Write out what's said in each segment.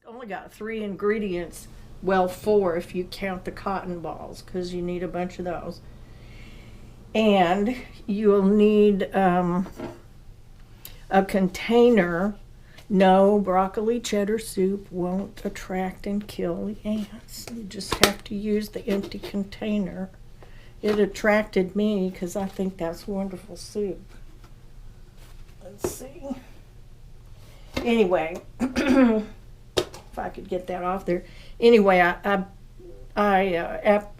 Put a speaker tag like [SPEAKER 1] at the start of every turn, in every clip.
[SPEAKER 1] Only got 3 ingredients. Well, 4 if you count the cotton balls, because you need a bunch of those. And you'll need a container. No, broccoli cheddar soup won't attract and kill the ants. You just have to use the empty container. It attracted me because I think that's wonderful soup. Let's see. Anyway, if I could get that off there. Anyway, I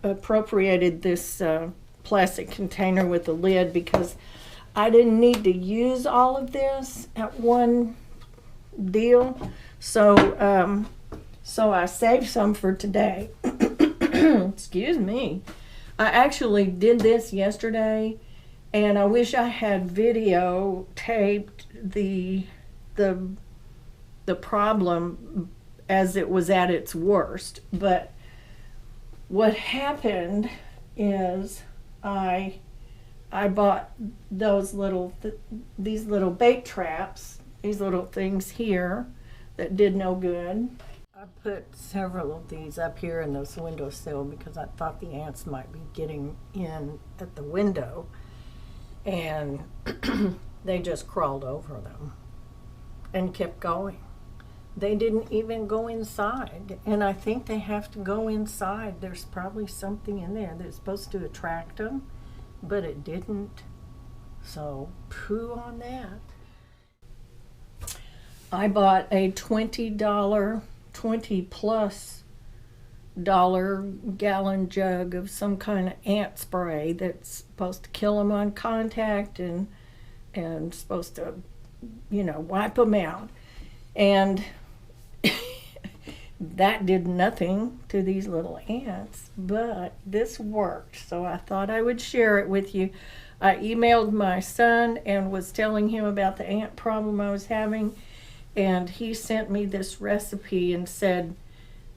[SPEAKER 1] appropriated this plastic container with the lid because I didn't need to use all of this at one deal. So I saved some for today. Excuse me. I actually did this yesterday, and I wish I had videotaped the problem as it was at its worst. But what happened is I bought those these little bait traps, these little things here that did no good. I put several of these up here in this windowsill because I thought the ants might be getting in at the window, and they just crawled over them and kept going. They didn't even go inside, and I think they have to go inside. There's probably something in there that's supposed to attract them, but it didn't. So poo on that. I bought a $20 plus gallon jug of some kind of ant spray that's supposed to kill them on contact and supposed to, wipe them out. And that did nothing to these little ants, but this worked. So I thought I would share it with you. I emailed my son and was telling him about the ant problem I was having, and he sent me this recipe and said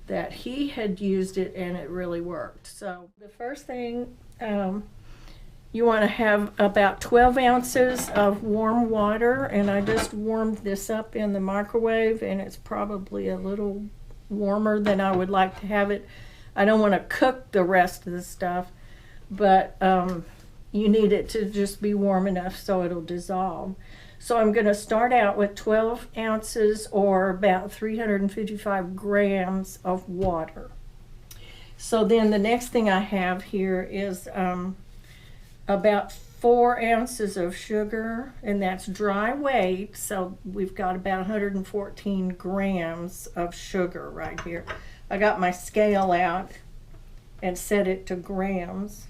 [SPEAKER 1] that he had used it and it really worked. So the first thing, you want to have about 12 ounces of warm water, and I just warmed this up in the microwave, and it's probably a little warmer than I would like to have it. I don't want to cook the rest of the stuff, but you need it to just be warm enough so it'll dissolve. So I'm going to start out with 12 ounces or about 355 grams of water. So then the next thing I have here is about 4 ounces of sugar, and that's dry weight. So we've got about 114 grams of sugar right here. I got my scale out and set it to grams.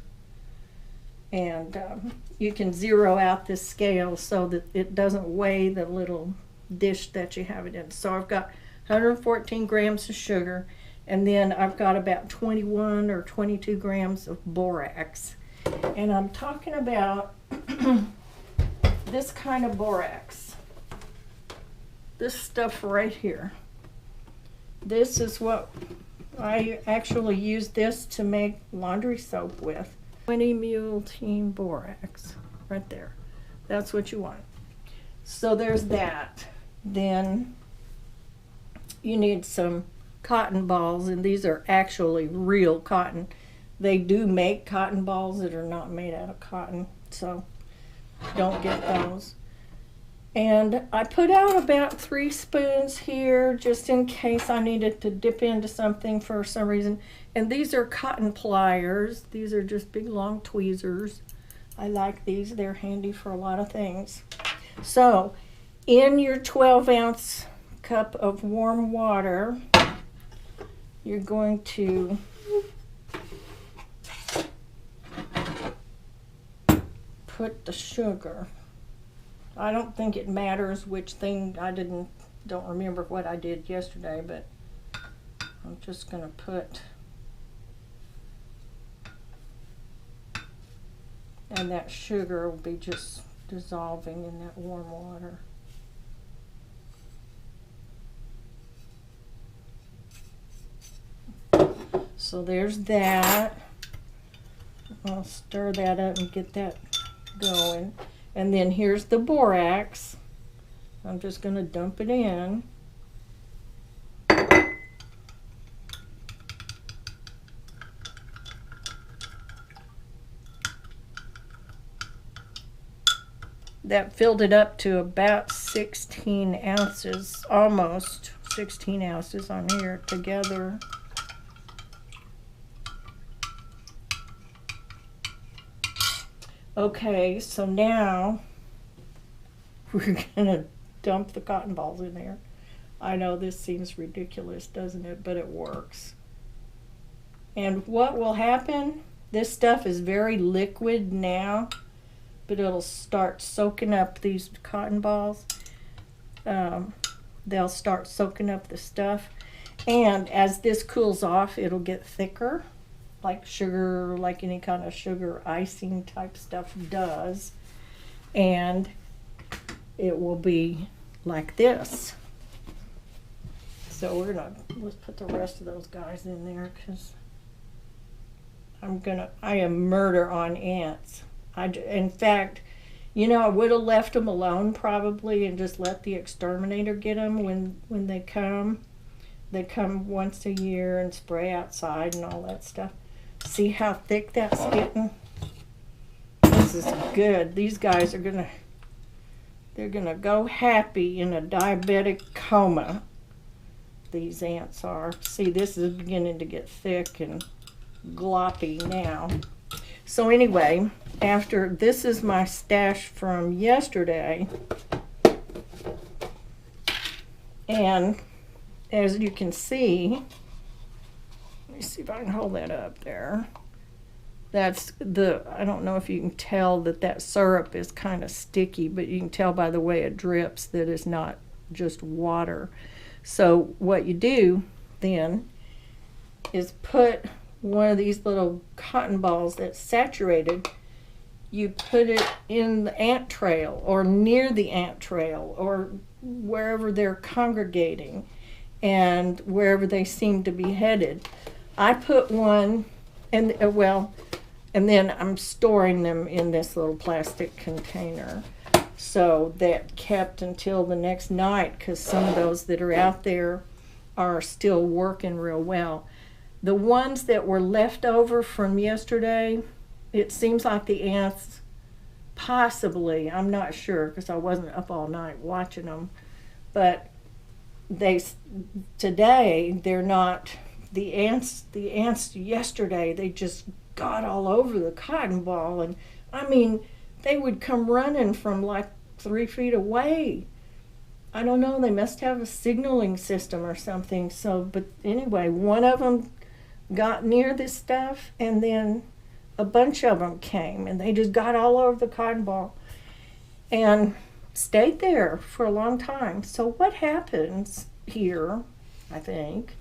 [SPEAKER 1] And you can zero out this scale so that it doesn't weigh the little dish that you have it in. So I've got 114 grams of sugar, and then I've got about 21 or 22 grams of borax. And I'm talking about this kind of borax. This stuff right here. This is what I actually use this to make laundry soap with. 20 mule team borax right there. That's what you want. So there's that. Then you need some cotton balls, and these are actually real cotton. They do make cotton balls that are not made out of cotton, so don't get those. And I put out about 3 spoons here just in case I needed to dip into something for some reason. And these are cotton pliers. These are just big long tweezers. I like these. They're handy for a lot of things. So in your 12-ounce cup of warm water, you're going to put the sugar. I don't think it matters which thing. Don't remember what I did yesterday, but I'm just going to put, and that sugar will be just dissolving in that warm water. So there's that. I'll stir that up and get that going. And then here's the borax. I'm just going to dump it in. And that filled it up to about 16 ounces, almost 16 ounces on here together. Okay, so now we're gonna dump the cotton balls in there. I know this seems ridiculous, doesn't it? But it works. And what will happen, this stuff is very liquid now, but it'll start soaking up these cotton balls. They'll start soaking up the stuff. And as this cools off, it'll get thicker, like sugar, like any kind of sugar icing type stuff does. And it will be like this. So let's put the rest of those guys in there, because I am murder on ants. In fact, you know, I would have left them alone probably and just let the exterminator get them when they come. They come once a year and spray outside and all that stuff. See how thick that's getting? This is good. These guys are they're gonna go happy in a diabetic coma. These ants are. See, this is beginning to get thick and gloppy now. So anyway, this is my stash from yesterday. And as you can see, let me see if I can hold that up there. That's I don't know if you can tell that syrup is kind of sticky, but you can tell by the way it drips that it's not just water. So what you do then is put one of these little cotton balls that's saturated, you put it in the ant trail or near the ant trail or wherever they're congregating and wherever they seem to be headed. I put one, and then I'm storing them in this little plastic container. So that kept until the next night, because some of those that are out there are still working real well. The ones that were left over from yesterday, it seems like the ants possibly, I'm not sure because I wasn't up all night watching them, but today they're not, the ants yesterday, they just got all over the cotton ball, and I mean, they would come running from like 3 feet away. I don't know, they must have a signaling system or something. So, but anyway, one of them got near this stuff, and then a bunch of them came, and they just got all over the cotton ball and stayed there for a long time. So what happens here, I think,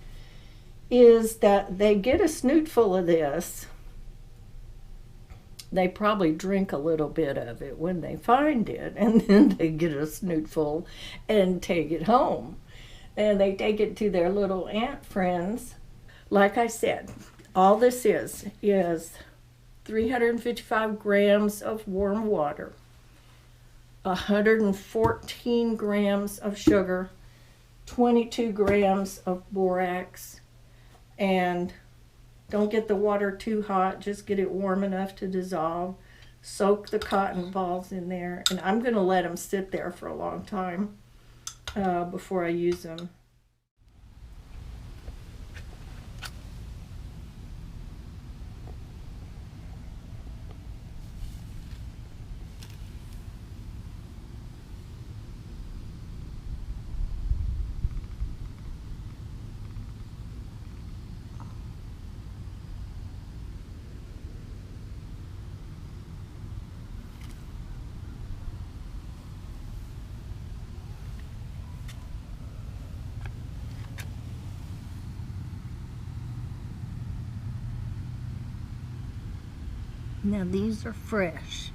[SPEAKER 1] is that they get a snootful of this. They probably drink a little bit of it when they find it, and then they get a snootful and take it home. And they take it to their little ant friends. Like I said, all this is 355 grams of warm water, 114 grams of sugar, 22 grams of borax, and don't get the water too hot, just get it warm enough to dissolve. Soak the cotton balls in there, and I'm going to let them sit there for a long time before I use them. Now these are fresh.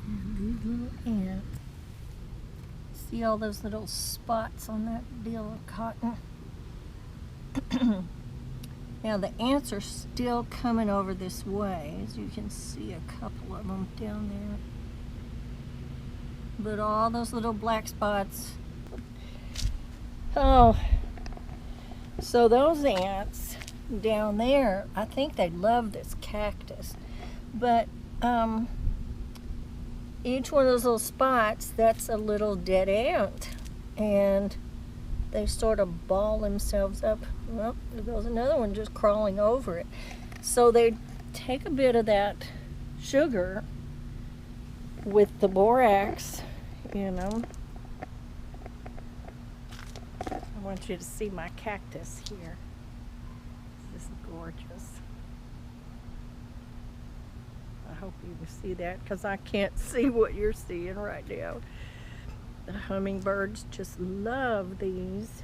[SPEAKER 1] And these little ants. See all those little spots on that deal of cotton? Now the ants are still coming over this way. As you can see, a couple of them down there. But all those little black spots. Oh, so those ants down there, I think they love this cactus, but each one of those little spots, that's a little dead ant. And they sort of ball themselves up. Well, there goes another one just crawling over it. So they take a bit of that sugar with the borax, you know. I want you to see my cactus here. This is gorgeous. I hope you can see that because I can't see what you're seeing right now. The hummingbirds just love these.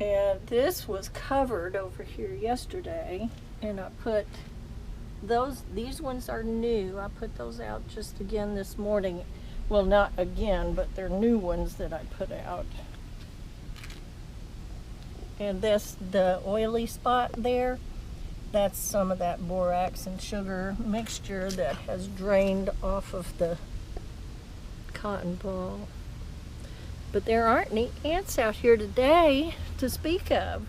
[SPEAKER 1] And this was covered over here yesterday, and I put these ones are new. I put those out just again this morning. Well, not again, but they're new ones that I put out. And the oily spot there, that's some of that borax and sugar mixture that has drained off of the cotton ball. But there aren't any ants out here today to speak of.